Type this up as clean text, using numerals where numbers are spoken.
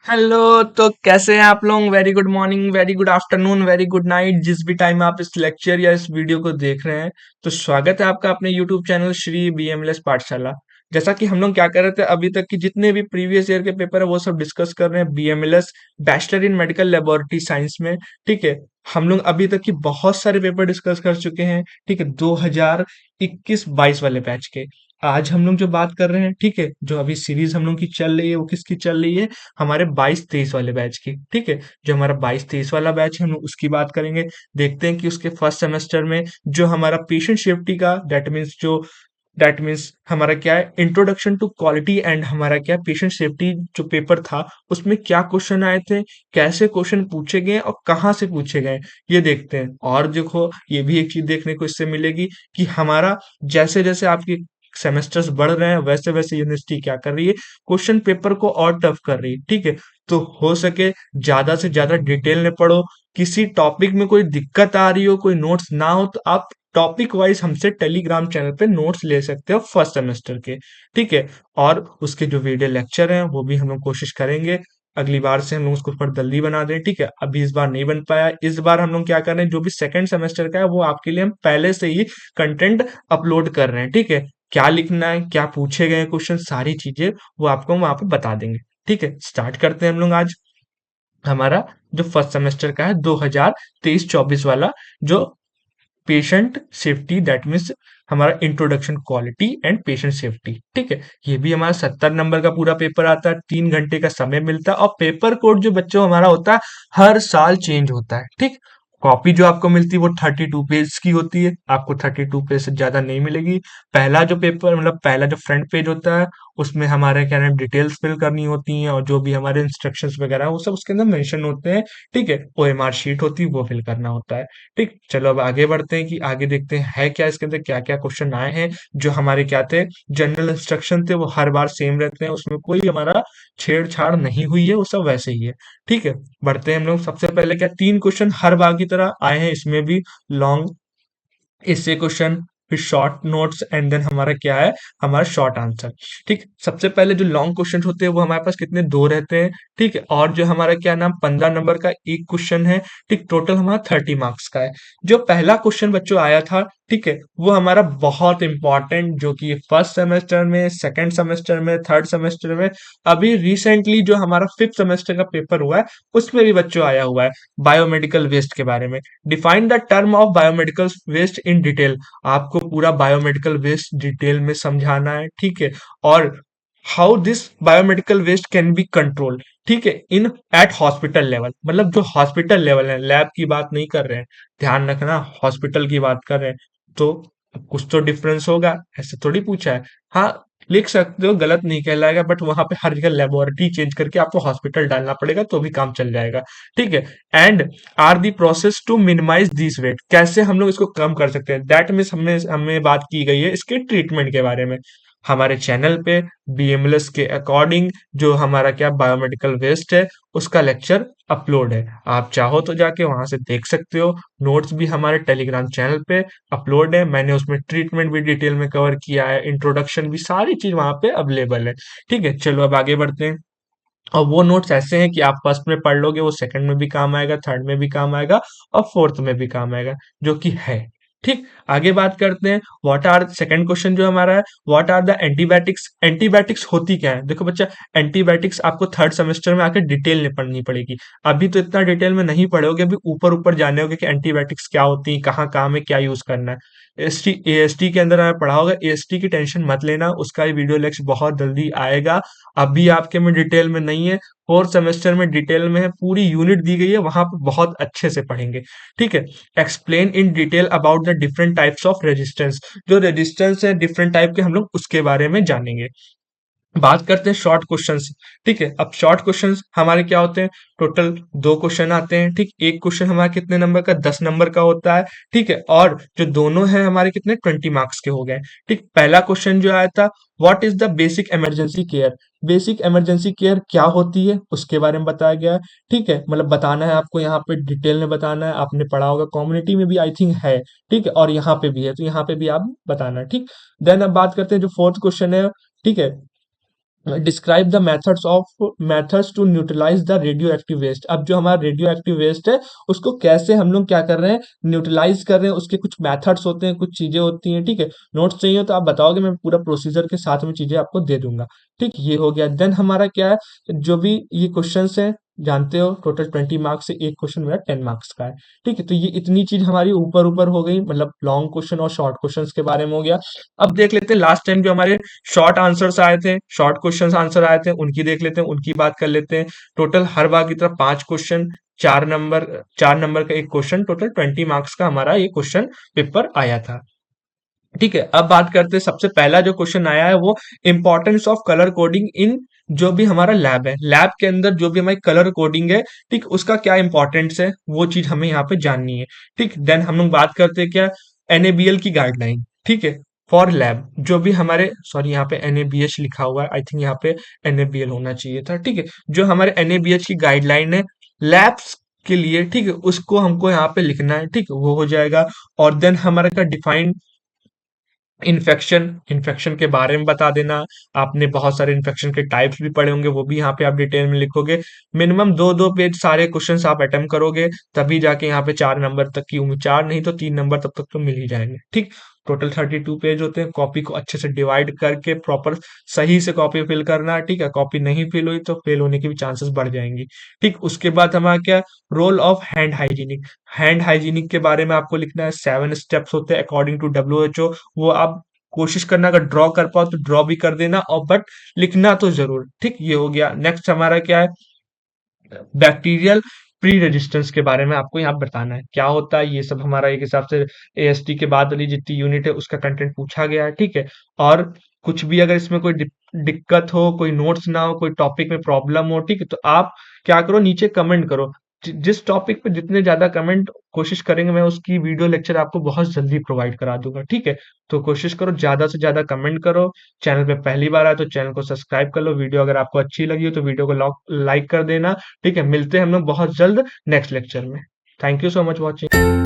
Hello. तो कैसे हैं आप लोग? Very good morning, very good afternoon, very good night, जिस भी टाइम आप इस लेक्चर या इस वीडियो को देख रहे हैं। तो स्वागत है आपका अपने यूट्यूब चैनल श्री बीएमएलएस पाठशाला। जैसा कि हम लोग क्या कर रहे थे अभी तक कि जितने भी प्रीवियस ईयर के पेपर है वो सब डिस्कस कर रहे हैं BMLS bachelor in medical laboratory science में। ठीक है। हम लोग अभी तक की बहुत सारे पेपर डिस्कस कर चुके हैं। ठीक है, 2021-22 वाले बैच के। आज हम लोग जो बात कर रहे हैं, ठीक है, जो अभी सीरीज हम लोग की चल रही है वो किसकी चल रही है? हमारे 22-23 वाले बैच की। ठीक है, जो हमारा 22-23 वाला बैच है हम लोग उसकी बात करेंगे। देखते हैं कि उसके फर्स्ट सेमेस्टर में जो हमारा पेशेंट सेफ्टी का दैट मीन्स हमारा क्या है, इंट्रोडक्शन टू क्वालिटी एंड हमारा क्या पेशेंट सेफ्टी जो पेपर था उसमें क्या क्वेश्चन आए थे, कैसे क्वेश्चन पूछे गए और कहाँ से पूछे गए, ये देखते हैं। और देखो ये भी एक चीज देखने को इससे मिलेगी कि हमारा जैसे जैसे आपके सेमेस्टर्स बढ़ रहे हैं वैसे वैसे यूनिवर्सिटी क्या कर रही है, क्वेश्चन पेपर को और टफ कर रही है। ठीक है, तो हो सके ज्यादा से ज्यादा डिटेल में पढ़ो। किसी टॉपिक में कोई दिक्कत आ रही हो, कोई नोट्स ना हो, तो आप टॉपिक वाइज हमसे टेलीग्राम चैनल पे नोट्स ले सकते हो फर्स्ट सेमेस्टर के। ठीक है, और उसके जो वीडियो लेक्चर हैं वो भी हम लोग कोशिश करेंगे अगली बार से हम लोग उसको थोड़ा जल्दी बना दें। ठीक है, अभी इस बार नहीं बन पाया, इस बार हम लोग क्या कर रहे हैं, जो भी सेकंड सेमेस्टर का है वो आपके लिए हम पहले से ही कंटेंट अपलोड कर रहे हैं। ठीक है, क्या लिखना है, क्या पूछे गए क्वेश्चन, सारी चीजें वो आपको हम वहां पे बता देंगे। ठीक है, स्टार्ट करते हैं हम लोग आज हमारा जो फर्स्ट सेमेस्टर का है 2023-24 वाला, जो पेशेंट सेफ्टी दैट मीन्स हमारा introduction quality and patient safety. ठीक है, ये भी हमारा 70 नंबर का पूरा पेपर आता है, 3 घंटे का समय मिलता है और पेपर कोड जो बच्चों हमारा होता है हर साल चेंज होता है। ठीक, कॉपी जो आपको मिलती है वो 32 पेज की होती है, आपको 32 पेज से ज्यादा नहीं मिलेगी। पहला जो पेपर मतलब पहला जो फ्रंट पेज होता है उसमें हमारे क्या नाम डिटेल्स फिल करनी होती हैं और जो भी हमारे इंस्ट्रक्शंस वगैरह है, वो सब उसके अंदर मेंशन होते हैं। ठीक है, ओएमआर शीट होती है वो फिल करना होता है। ठीक, चलो अब आगे बढ़ते हैं कि आगे देखते हैं है क्या इसके अंदर, क्या क्या क्वेश्चन आए हैं। जो हमारे क्या थे, जनरल इंस्ट्रक्शन थे वो हर बार सेम रहते हैं, उसमें कोई हमारा छेड़छाड़ नहीं हुई है, वो सब वैसे ही है। ठीक है, बढ़ते हैं हम लोग। सबसे पहले क्या, 3 क्वेश्चन हर बार की तरह आए हैं, इसमें भी लॉन्ग इससे क्वेश्चन, फिर शॉर्ट नोट्स एंड देन हमारा क्या है, हमारा शॉर्ट आंसर। ठीक, सबसे पहले जो लॉन्ग क्वेश्चन होते हैं वो हमारे पास कितने, दो रहते हैं। ठीक है, और जो हमारा क्या नाम 15 नंबर का एक क्वेश्चन है। ठीक, टोटल हमारा 30 मार्क्स का है। जो पहला क्वेश्चन बच्चों आया था, ठीक है, वो हमारा बहुत इंपॉर्टेंट, जो कि फर्स्ट सेमेस्टर में, सेकंड सेमेस्टर में, थर्ड सेमेस्टर में, अभी रिसेंटली जो हमारा फिफ्थ सेमेस्टर का पेपर हुआ है उसमें भी बच्चों आया हुआ है, बायोमेडिकल वेस्ट के बारे में। Define the term of biomedical waste in detail, आपको पूरा बायोमेडिकल वेस्ट डिटेल में समझाना है। ठीक है, और how this biomedical waste can be control. ठीक है, इन एट हॉस्पिटल लेवल, मतलब जो हॉस्पिटल लेवल है, लैब की बात नहीं कर रहे हैं, ध्यान रखना हॉस्पिटल की बात कर रहे हैं। तो कुछ तो डिफरेंस होगा, ऐसे थोड़ी पूछा है। हाँ, लिख सकते हो, गलत नहीं कहलाएगा, बट वहां पे हर जगह लेबोरेटरी चेंज करके आपको हॉस्पिटल डालना पड़ेगा तो भी काम चल जाएगा। ठीक है, and are the process to minimize this waste, कैसे हम लोग इसको कम कर सकते हैं, दैट मीन्स हमें हमें बात की गई है इसके ट्रीटमेंट के बारे में। हमारे चैनल पे बीएमएलएस के अकॉर्डिंग जो हमारा क्या बायोमेडिकल वेस्ट है उसका लेक्चर अपलोड है, आप चाहो तो जाके वहां से देख सकते हो। नोट्स भी हमारे टेलीग्राम चैनल पे अपलोड है, मैंने उसमें ट्रीटमेंट भी डिटेल में कवर किया है, इंट्रोडक्शन भी, सारी चीज वहां पे अवेलेबल है। ठीक है, चलो अब आगे बढ़ते हैं। और वो नोट्स ऐसे हैं कि आप फर्स्ट में पढ़ लोगे वो सेकंड में भी काम आएगा, थर्ड में भी काम आएगा और फोर्थ में भी काम आएगा, जो कि है। ठीक, आगे बात करते हैं। व्हाट आर, सेकंड क्वेश्चन जो हमारा है, what are the antibiotics, antibiotics होती क्या है? देखो बच्चा, एंटीबायोटिक्स आपको थर्ड सेमेस्टर में आकर डिटेल में पढ़नी पड़ेगी। अभी तो इतना डिटेल में नहीं पढ़ोगे, अभी ऊपर ऊपर जाने होगे कि एंटीबायोटिक्स क्या होती है, कहाँ काम है, क्या यूज करना है। एसटी एएसटी के अंदर हमें पढ़ा होगा, एएसटी की टेंशन मत लेना, उसका ही वीडियो लेक्चर बहुत जल्दी आएगा। अभी आपके में डिटेल में नहीं है, फोर्थ सेमेस्टर में डिटेल में है, पूरी यूनिट दी गई है, वहां पे बहुत अच्छे से पढ़ेंगे। ठीक है, explain in detail about the different types of resistance, जो रेजिस्टेंस है डिफरेंट टाइप के हम लोग उसके बारे में जानेंगे। बात करते हैं शॉर्ट क्वेश्चंस। ठीक है, अब शॉर्ट क्वेश्चंस हमारे क्या होते हैं, टोटल 2 क्वेश्चन आते हैं। ठीक, एक क्वेश्चन हमारा कितने नंबर का, 10 नंबर का होता है। ठीक है, और जो दोनों हैं हमारे कितने, 20 मार्क्स के हो गए। ठीक, पहला क्वेश्चन जो आया था, what is the basic emergency care, basic emergency care क्या होती है उसके बारे में बताया गया है। ठीक है, मतलब बताना है आपको, यहाँ पे डिटेल में बताना है, आपने पढ़ा होगा, कम्युनिटी में भी आई थिंक है। ठीक है, और यहाँ पे भी है, तो यहाँ पे भी आप बताना है। ठीक, देन अब बात करते हैं जो फोर्थ क्वेश्चन है। ठीक है, describe the methods to neutralize the radioactive waste. अब जो हमारा रेडियो एक्टिव वेस्ट है उसको कैसे हम लोग क्या कर रहे हैं, न्यूट्रलाइज कर रहे हैं, उसके कुछ मेथड्स होते हैं, कुछ चीजें होती हैं, ठीक है। नोट्स चाहिए तो आप बताओगे, मैं पूरा प्रोसीजर के साथ में चीजें आपको दे दूंगा। ठीक, ये हो गया। देन हमारा क्या है, जो भी ये क्वेश्चंस हैं, जानते हो टोटल 20 मार्क्स से एक क्वेश्चन मेरा 10 मार्क्स का है। ठीक है, तो ये इतनी चीज हमारी ऊपर ऊपर हो गई, मतलब लॉन्ग क्वेश्चन और शॉर्ट क्वेश्चंस के बारे में हो गया। अब देख लेते हैं लास्ट टाइम जो हमारे शॉर्ट आंसर्स आए थे, शॉर्ट क्वेश्चंस आंसर आए थे, उनकी देख लेते हैं, उनकी बात कर लेते हैं। टोटल हर बार की तरह 5 क्वेश्चन, 4 नंबर का एक क्वेश्चन, टोटल 20 मार्क्स का हमारा ये क्वेश्चन पेपर आया था। ठीक है, अब बात करते हैं, सबसे पहला जो क्वेश्चन आया है वो importance of colour coding in जो भी हमारा लैब है, लैब के अंदर जो भी हमारी कलर कोडिंग है, ठीक, उसका क्या इंपॉर्टेंस है, वो चीज हमें यहाँ पे जाननी है। ठीक, देन हम लोग बात करते हैं क्या, एनएबीएल की गाइडलाइन। ठीक है, फॉर लैब जो भी हमारे, सॉरी यहाँ पे एनएबीएच लिखा हुआ है, आई थिंक यहाँ पे एनएबीएल होना चाहिए था। ठीक है, जो हमारे एनएबीएच की गाइडलाइन है लैब्स के लिए, ठीक है, उसको हमको यहाँ पे लिखना है। ठीक, वो हो जाएगा। और देन हमारा का डिफाइंड इन्फेक्शन, इन्फेक्शन के बारे में बता देना। आपने बहुत सारे इन्फेक्शन के टाइप्स भी पढ़े होंगे, वो भी यहाँ पे आप डिटेल में लिखोगे। मिनिमम 2-2 पेज सारे क्वेश्चंस आप अटेम्प्ट करोगे, तभी जाके यहाँ पे 4 नंबर तक की उम्मीद, 4 नहीं तो 3 नंबर तब तक तो मिल ही जाएंगे। ठीक, टोटल 32 पेज होते हैं। कॉपी को अच्छे से डिवाइड करके प्रॉपर सही से कॉपी फिल करना है। ठीक है, कॉपी नहीं फिल हुई तो फेल होने की भी चांसेस बढ़ जाएंगी। ठीक, उसके बाद हमारा क्या, role of hand hygienic. Hand hygienic के बारे में आपको लिखना है। 7 स्टेप्स होते हैं अकॉर्डिंग टू WHO, वो आप कोशिश करना, अगर ड्रॉ कर पाओ तो ड्रॉ भी कर देना, और बट लिखना तो जरूर। ठीक, ये हो गया। नेक्स्ट हमारा क्या है, बैक्टीरियल प्री रेजिस्टेंस के बारे में आपको यहाँ बताना है, क्या होता है ये सब। हमारा एक हिसाब से एएसटी के बाद वाली जितनी यूनिट है उसका कंटेंट पूछा गया है। ठीक है, और कुछ भी अगर इसमें कोई दिक्कत हो, कोई नोट्स ना हो, कोई टॉपिक में प्रॉब्लम हो, ठीक है, तो आप क्या करो, नीचे कमेंट करो। जिस टॉपिक पे जितने ज्यादा कमेंट कोशिश करेंगे, मैं उसकी वीडियो लेक्चर आपको बहुत जल्दी प्रोवाइड करा दूंगा। ठीक है, तो कोशिश करो ज्यादा से ज्यादा कमेंट करो। चैनल पे पहली बार आए तो चैनल को सब्सक्राइब कर लो। वीडियो अगर आपको अच्छी लगी हो तो वीडियो को लाइक कर देना। ठीक है, मिलते हैं हम लोग बहुत जल्द नेक्स्ट लेक्चर में। Thank you so much watching.